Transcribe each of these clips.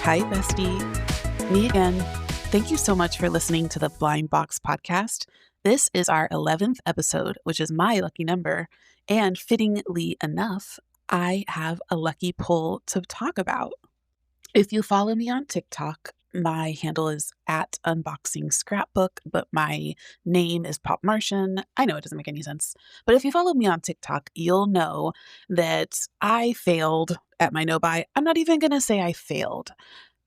Hi, bestie. Me again. Thank you so much for listening to the Blind Box podcast. This is our 11th episode, which is my lucky number. And fittingly enough, I have a lucky pull to talk about. If you follow me on TikTok, my handle is at Unboxing Scrapbook, but my name is Pop Martian. I know it doesn't make any sense. But if you follow me on TikTok, you'll know that I failed at my no buy. I'm not even going to say I failed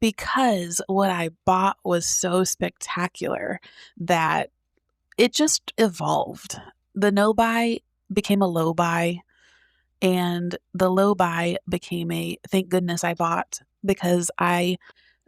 because what I bought was so spectacular that it just evolved. The no buy became a low buy, and the low buy became a thank goodness I bought because I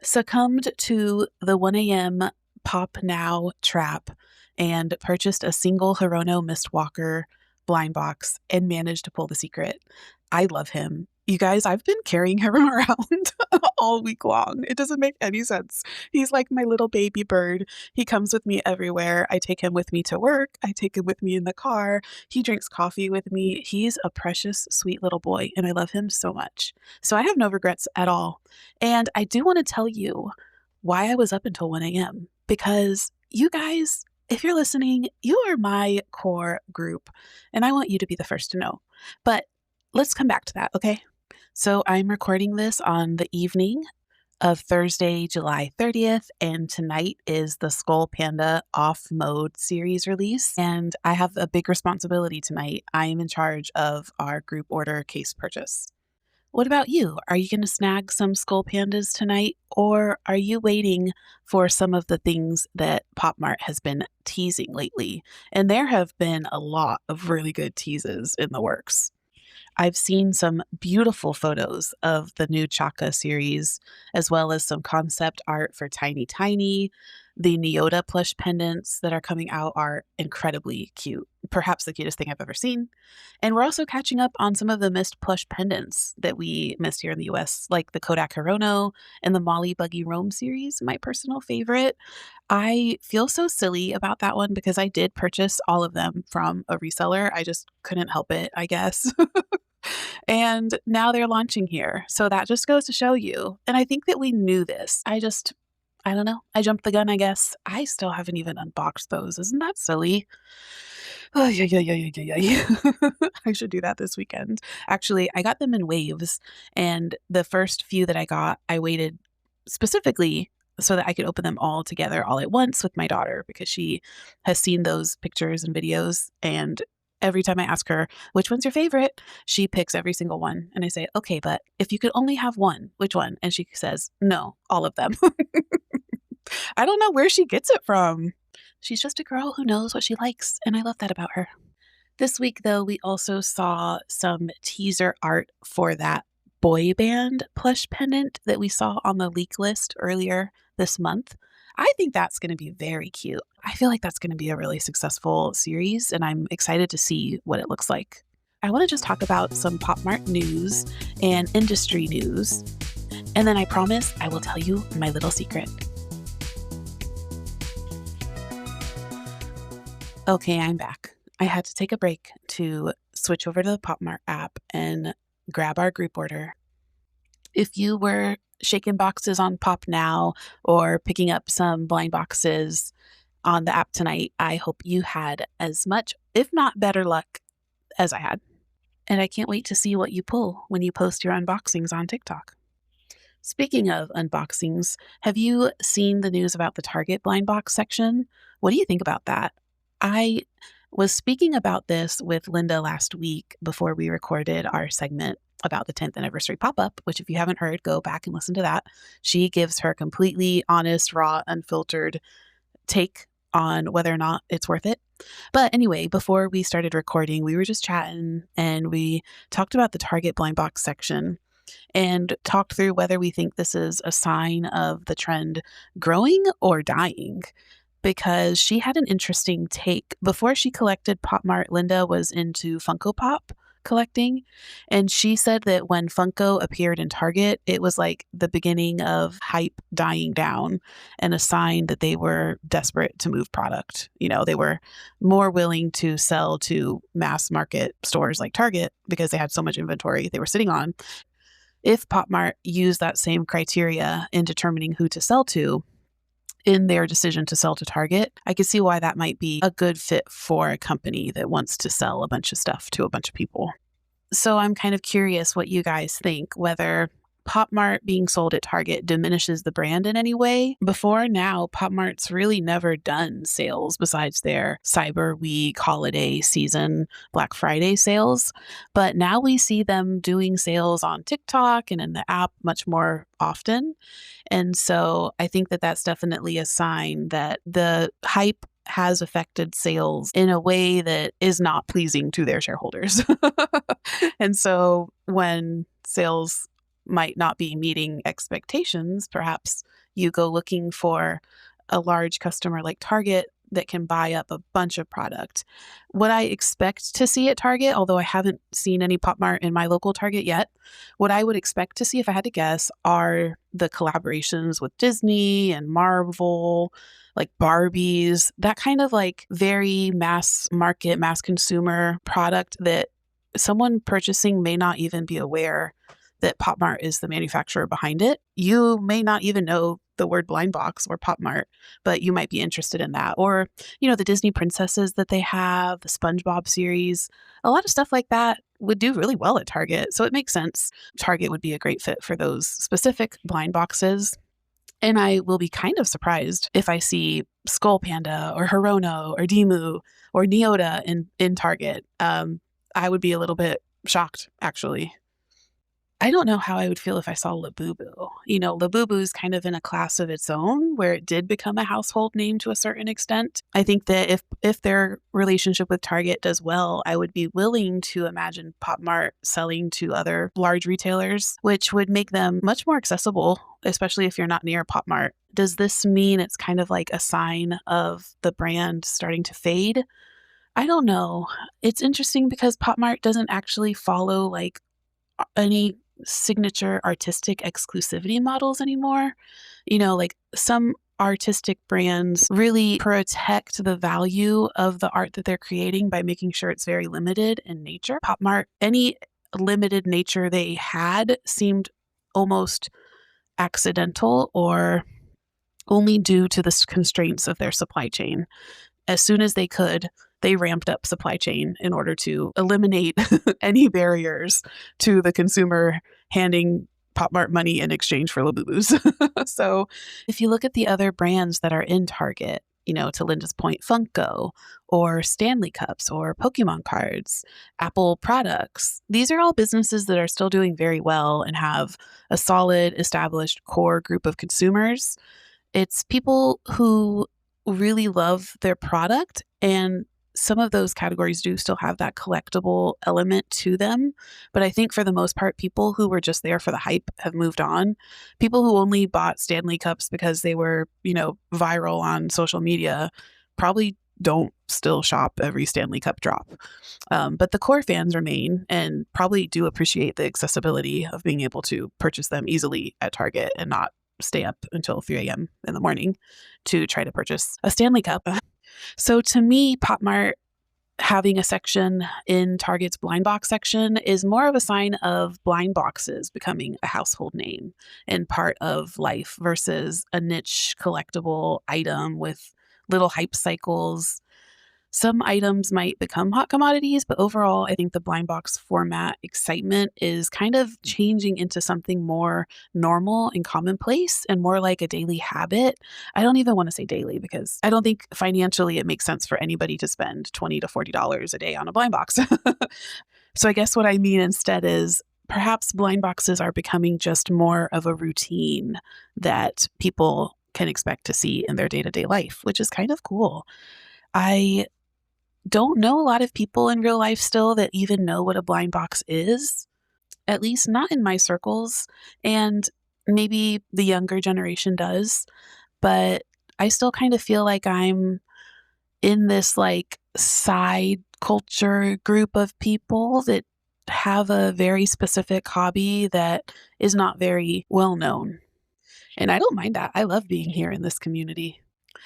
succumbed to the 1 a.m. pop now trap and purchased a single Hirono Mistwalker blind box and managed to pull the secret. I love him. You guys, I've been carrying him around all week long. It doesn't make any sense. He's like my little baby bird. He comes with me everywhere. I take him with me to work. I take him with me in the car. He drinks coffee with me. He's a precious, sweet little boy, and I love him so much. So I have no regrets at all. And I do want to tell you why I was up until 1 a.m. because you guys, if you're listening, you are my core group, and I want you to be the first to know. But let's come back to that, okay? So I'm recording this on the evening of Thursday, July 30th, and tonight is the Skull Panda Off Mode series release, and I have a big responsibility tonight. I am in charge of our group order case purchase. What about you? Are you going to snag some Skull Pandas tonight, or are you waiting for some of the things that Pop Mart has been teasing lately? And there have been a lot of really good teases in the works. I've seen some beautiful photos of the new Chaka series, as well as some concept art for Tiny Tiny. The Neota plush pendants that are coming out are incredibly cute, perhaps the cutest thing I've ever seen. And we're also catching up on some of the missed plush pendants that we missed here in the US, like the Kodak Hirono and the Molly Buggy Rome series, my personal favorite. I feel so silly about that one because I did purchase all of them from a reseller. I just couldn't help it, I guess. And now they're launching here. So that just goes to show you. And I think that we knew this. I don't know. I jumped the gun, I guess. I still haven't even unboxed those. Isn't that silly? Oh, yeah. I should do that this weekend. Actually, I got them in waves. And the first few that I got, I waited specifically so that I could open them all together all at once with my daughter because she has seen those pictures and videos. And every time I ask her, which one's your favorite? She picks every single one. And I say, okay, but if you could only have one, which one? And she says, no, all of them. I don't know where she gets it from. She's just a girl who knows what she likes. And I love that about her. This week, though, we also saw some teaser art for that boy band plush pendant that we saw on the leak list earlier this month. I think that's going to be very cute. I feel like that's going to be a really successful series, and I'm excited to see what it looks like. I want to just talk about some Pop Mart news and industry news, and then I promise I will tell you my little secret. Okay, I'm back. I had to take a break to switch over to the Pop Mart app and grab our group order. If you were shaking boxes on Pop Now or picking up some blind boxes on the app tonight, I hope you had as much, if not better luck as I had. And I can't wait to see what you pull when you post your unboxings on TikTok. Speaking of unboxings, have you seen the news about the Target blind box section? What do you think about that? I was speaking about this with Linda last week before we recorded our segment about the 10th anniversary pop-up, which if you haven't heard, go back and listen to that. She gives her completely honest, raw, unfiltered take on whether or not it's worth it. But anyway, before we started recording, we were just chatting and we talked about the Target blind box section and talked through whether we think this is a sign of the trend growing or dying. Because she had an interesting take. Before she collected Pop Mart, Linda was into Funko Pop collecting. And she said that when Funko appeared in Target, it was like the beginning of hype dying down and a sign that they were desperate to move product. You know, they were more willing to sell to mass market stores like Target because they had so much inventory they were sitting on. if Pop Mart used that same criteria in determining who to sell to in their decision to sell to Target, I could see why that might be a good fit for a company that wants to sell a bunch of stuff to a bunch of people. So I'm kind of curious what you guys think, whether Pop Mart being sold at Target diminishes the brand in any way. Before now, Pop Mart's really never done sales besides their Cyber Week, holiday season, Black Friday sales. But now we see them doing sales on TikTok and in the app much more often. And so I think that that's definitely a sign that the hype has affected sales in a way that is not pleasing to their shareholders. And so when sales might not be meeting expectations, perhaps you go looking for a large customer like Target that can buy up a bunch of product. What I expect to see at Target, although I haven't seen any Pop Mart in my local Target yet, what I would expect to see, if I had to guess, are the collaborations with Disney and Marvel, like Barbies, that kind of like very mass market, mass consumer product that someone purchasing may not even be aware that Pop Mart is the manufacturer behind it. You may not even know the word blind box or Pop Mart, but you might be interested in that. Or, the Disney princesses that they have, the SpongeBob series, a lot of stuff like that would do really well at Target. So it makes sense. Target would be a great fit for those specific blind boxes. And I will be kind of surprised if I see Skull Panda or Hirono or Demu or Neota in Target. I would be a little bit shocked, actually. I don't know how I would feel if I saw Labubu. Labubu is kind of in a class of its own where it did become a household name to a certain extent. I think that if their relationship with Target does well, I would be willing to imagine Pop Mart selling to other large retailers, which would make them much more accessible, especially if you're not near Pop Mart. Does this mean it's kind of like a sign of the brand starting to fade? I don't know. It's interesting because Pop Mart doesn't actually follow like any signature artistic exclusivity models anymore. Like some artistic brands really protect the value of the art that they're creating by making sure it's very limited in nature. Pop Mart, any limited nature they had seemed almost accidental or only due to the constraints of their supply chain. As soon as they could, they ramped up supply chain in order to eliminate any barriers to the consumer handing Pop Mart money in exchange for Labubus. So if you look at the other brands that are in Target, to Linda's point, Funko or Stanley Cups or Pokemon cards, Apple products, these are all businesses that are still doing very well and have a solid established core group of consumers. It's people who really love their product, and some of those categories do still have that collectible element to them. But I think for the most part, people who were just there for the hype have moved on. People who only bought Stanley Cups because they were, viral on social media probably don't still shop every Stanley Cup drop. But the core fans remain and probably do appreciate the accessibility of being able to purchase them easily at Target and not stay up until 3 a.m. in the morning to try to purchase a Stanley Cup. So to me, Pop Mart having a section in Target's blind box section is more of a sign of blind boxes becoming a household name and part of life versus a niche collectible item with little hype cycles. Some items might become hot commodities, but overall, I think the blind box format excitement is kind of changing into something more normal and commonplace and more like a daily habit. I don't even want to say daily because I don't think financially it makes sense for anybody to spend $20 to $40 a day on a blind box. So I guess what I mean instead is perhaps blind boxes are becoming just more of a routine that people can expect to see in their day-to-day life, which is kind of cool. I don't know a lot of people in real life still that even know what a blind box is, at least not in my circles. And maybe the younger generation does, but I still kind of feel like I'm in this like side culture group of people that have a very specific hobby that is not very well known. And I don't mind that. I love being here in this community.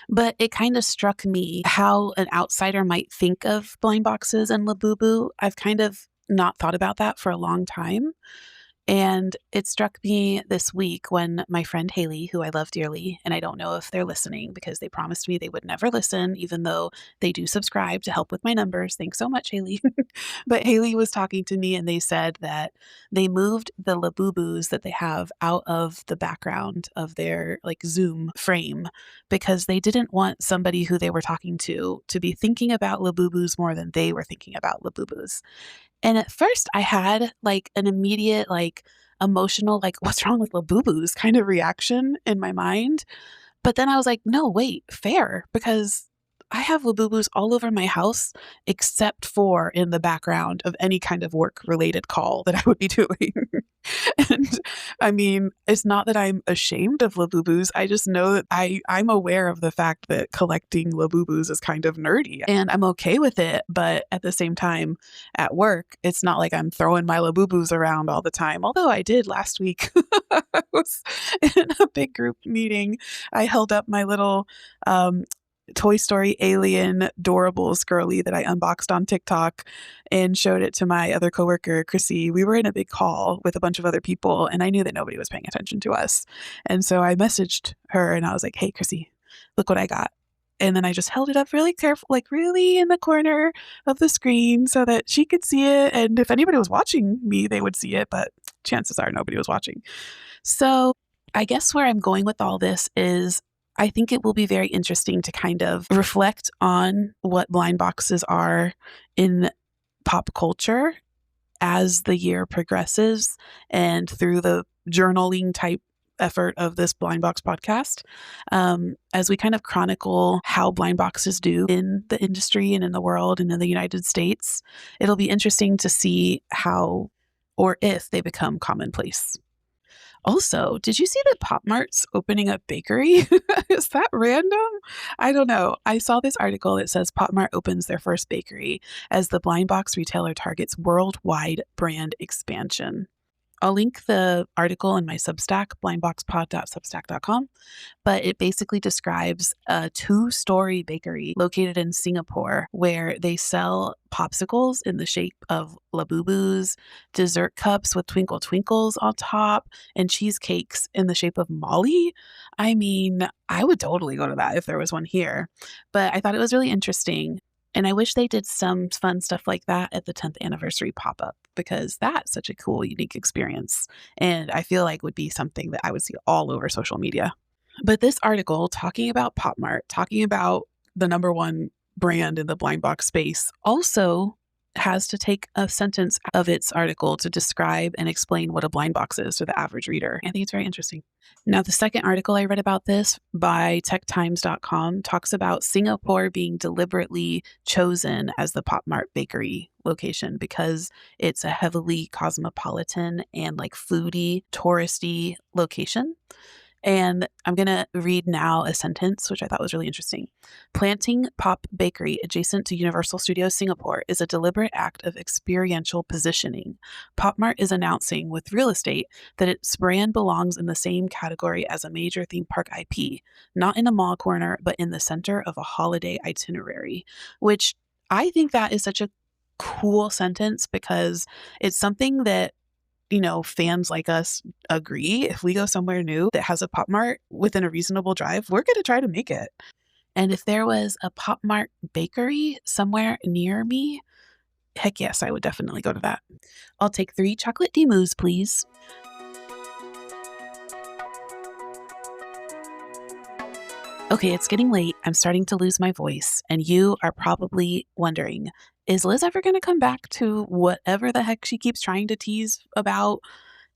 But it kind of struck me how an outsider might think of blind boxes and Labubu. I've kind of not thought about that for a long time. And it struck me this week when my friend Haley, who I love dearly, and I don't know if they're listening because they promised me they would never listen, even though they do subscribe to help with my numbers. Thanks so much, Haley. But Haley was talking to me and they said that they moved the Labubus that they have out of the background of their like Zoom frame because they didn't want somebody who they were talking to be thinking about Labubus more than they were thinking about Labubus. And at first I had like an immediate like emotional like what's wrong with Labubus kind of reaction in my mind. But then I was like, no, wait, fair, because I have Labubus all over my house except for in the background of any kind of work related call that I would be doing. And I mean, it's not that I'm ashamed of Labubus. I just know that I'm aware of the fact that collecting Labubus is kind of nerdy and I'm okay with it. But at the same time, at work, it's not like I'm throwing my Labubus around all the time. Although I did last week. I was in a big group meeting. I held up my little Toy Story alien Doorables girly that I unboxed on TikTok and showed it to my other coworker, Chrissy. We were in a big call with a bunch of other people and I knew that nobody was paying attention to us. And so I messaged her and I was like, hey, Chrissy, look what I got. And then I just held it up really careful, like really in the corner of the screen so that she could see it. And if anybody was watching me, they would see it, but chances are nobody was watching. So I guess where I'm going with all this is I think it will be very interesting to kind of reflect on what blind boxes are in pop culture as the year progresses and through the journaling type effort of this blind box podcast, as we kind of chronicle how blind boxes do in the industry and in the world and in the United States. It'll be interesting to see how or if they become commonplace. Also, did you see that Pop Mart's opening a bakery? Is that random? I don't know. I saw this article that says Pop Mart opens their first bakery as the blind box retailer targets worldwide brand expansion. I'll link the article in my Substack, blindboxpod.substack.com, but it basically describes a 2-story bakery located in Singapore where they sell popsicles in the shape of Labubus, dessert cups with twinkle twinkles on top, and cheesecakes in the shape of Molly. I mean, I would totally go to that if there was one here, but I thought it was really interesting. And I wish they did some fun stuff like that at the 10th anniversary pop-up because that's such a cool, unique experience. And I feel like would be something that I would see all over social media. But this article talking about Pop Mart, talking about the number one brand in the blind box space, also has to take a sentence of its article to describe and explain what a blind box is to the average reader. I think it's very interesting. Now, the second article I read about this by techtimes.com talks about Singapore being deliberately chosen as the Pop Mart bakery location because it's a heavily cosmopolitan and like foodie, touristy location. And I'm going to read now a sentence, which I thought was really interesting. Planting Pop Bakery adjacent to Universal Studios Singapore is a deliberate act of experiential positioning. Pop Mart is announcing with real estate that its brand belongs in the same category as a major theme park IP, not in a mall corner, but in the center of a holiday itinerary, which I think that is such a cool sentence because it's something that fans like us agree. If we go somewhere new that has a Pop Mart within a reasonable drive, we're going to try to make it. And if there was a Pop Mart bakery somewhere near me, heck yes, I would definitely go to that. I'll take 3 chocolate demus, please. Okay, it's getting late. I'm starting to lose my voice, and you are probably wondering, is Liz ever going to come back to whatever the heck she keeps trying to tease about?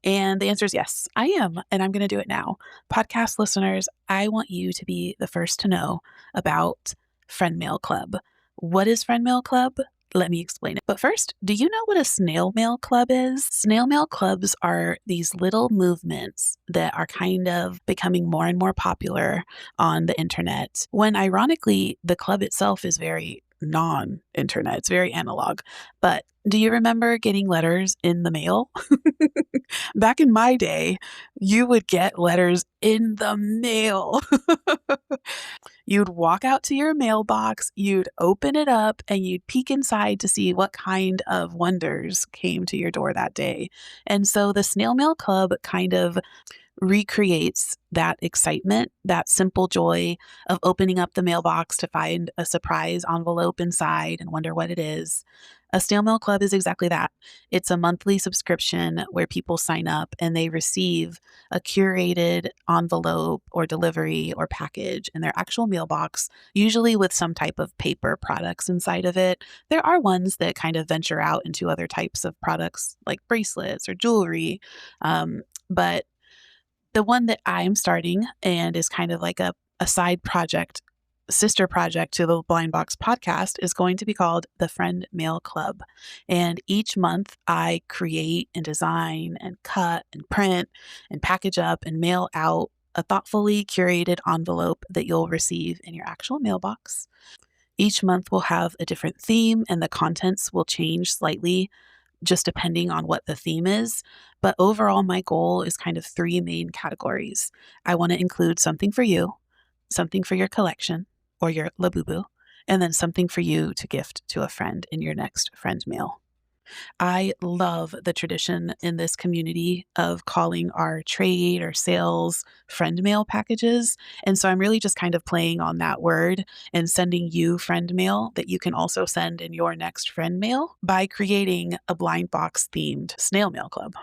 And the answer is yes, I am, and I'm going to do it now. Podcast listeners, I want you to be the first to know about Friend Mail Club. What is Friend Mail Club? Let me explain it. But first, do you know what a snail mail club is? Snail mail clubs are these little movements that are kind of becoming more and more popular on the internet, when ironically, the club itself is very non-internet. It's very analog. But do you remember getting letters in the mail? Back in my day, you would get letters in the mail. You'd walk out to your mailbox, you'd open it up, and you'd peek inside to see what kind of wonders came to your door that day. And so the Snail Mail Club kind of recreates that excitement, that simple joy of opening up the mailbox to find a surprise envelope inside and wonder what it is. A Snail Mail Club is exactly that. It's a monthly subscription where people sign up and they receive a curated envelope or delivery or package in their actual mailbox, usually with some type of paper products inside of it. There are ones that kind of venture out into other types of products like bracelets or jewelry. But the one that I'm starting and is kind of like a side project, sister project to the Blind Box podcast is going to be called the Friend Mail Club. And each month I create and design and cut and print and package up and mail out a thoughtfully curated envelope that you'll receive in your actual mailbox. Each month will have a different theme and the contents will change slightly just depending on what the theme is. But overall, my goal is kind of three main categories. I want to include something for you, something for your collection or your Labubu, and then something for you to gift to a friend in your next friend mail. I love the tradition in this community of calling our trade or sales friend mail packages. And so I'm really just kind of playing on that word and sending you friend mail that you can also send in your next friend mail by creating a blind box themed snail mail club.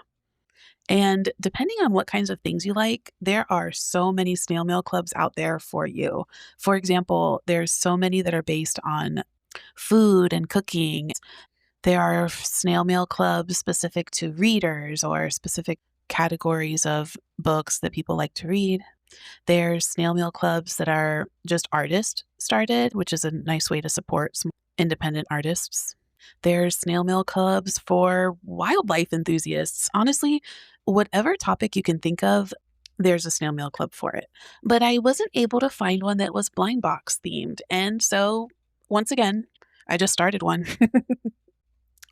And depending on what kinds of things you like, there are so many snail mail clubs out there for you. For example, there's so many that are based on food and cooking. There are snail mail clubs specific to readers or specific categories of books that people like to read. There's snail mail clubs that are just artist started, which is a nice way to support some independent artists. There's snail mail clubs for wildlife enthusiasts. Honestly, whatever topic you can think of, there's a snail mail club for it. But I wasn't able to find one that was blind box themed. And so, once again, I just started one.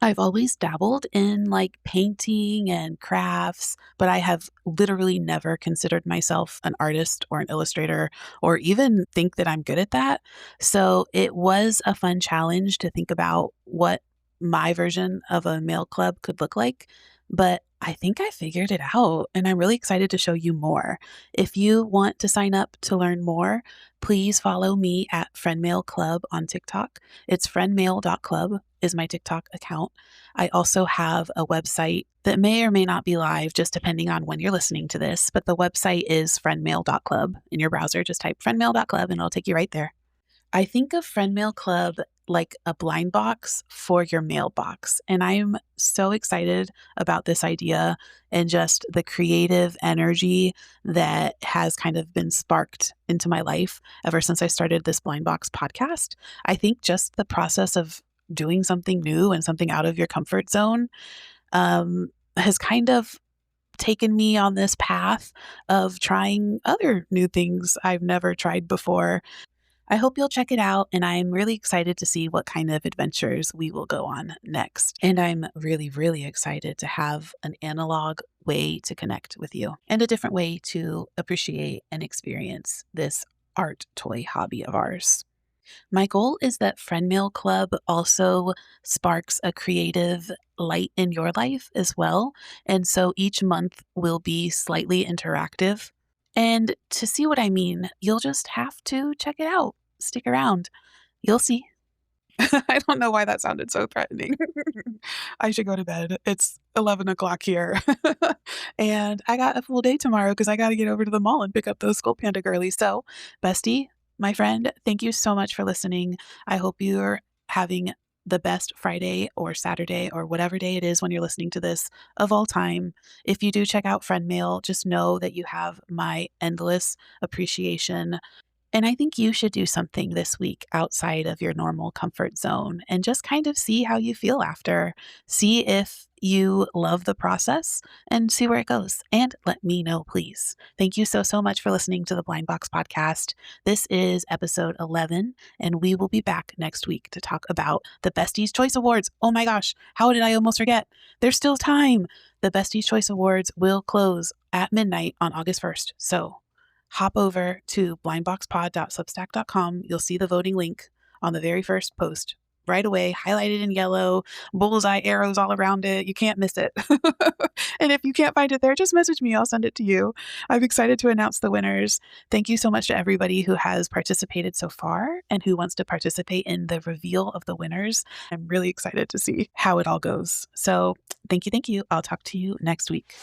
I've always dabbled in like painting and crafts, but I have literally never considered myself an artist or an illustrator or even think that I'm good at that. So it was a fun challenge to think about what my version of a mail club could look like. But I think I figured it out and I'm really excited to show you more. If you want to sign up to learn more, please follow me at Friendmail Club on TikTok. It's friendmail.club is my TikTok account. I also have a website that may or may not be live, just depending on when you're listening to this, but the website is friendmail.club. In your browser, just type friendmail.club and it'll take you right there. I think of Friendmail Club like a blind box for your mailbox. And I'm so excited about this idea and just the creative energy that has kind of been sparked into my life ever since I started this Blind Box podcast. I think just the process of doing something new and something out of your comfort zone has kind of taken me on this path of trying other new things I've never tried before. I hope you'll check it out, and I'm really excited to see what kind of adventures we will go on next. And I'm really, really excited to have an analog way to connect with you and a different way to appreciate and experience this art toy hobby of ours. My goal is that Friend Mail Club also sparks a creative light in your life as well. And so each month will be slightly interactive. And to see what I mean, you'll just have to check it out. Stick around. You'll see. I don't know why that sounded so threatening. I should go to bed. It's 11 o'clock here. And I got a full day tomorrow because I got to get over to the mall and pick up those Skull Panda girlies. So, bestie, my friend, thank you so much for listening. I hope you're having the best Friday or Saturday or whatever day it is when you're listening to this of all time. If you do check out Friend Mail, just know that you have my endless appreciation. And I think you should do something this week outside of your normal comfort zone and just kind of see how you feel after. See if you love the process and see where it goes. And let me know, please. Thank you so, so much for listening to the Blind Box podcast. This is episode 11, and we will be back next week to talk about the Besties Choice Awards. Oh my gosh, how did I almost forget? There's still time. The Besties Choice Awards will close at midnight on August 1st. So hop over to blindboxpod.substack.com. You'll see the voting link on the very first post right away, highlighted in yellow, bullseye arrows all around it. You can't miss it. And if you can't find it there, just message me. I'll send it to you. I'm excited to announce the winners. Thank you so much to everybody who has participated so far and who wants to participate in the reveal of the winners. I'm really excited to see how it all goes. So thank you. Thank you. I'll talk to you next week.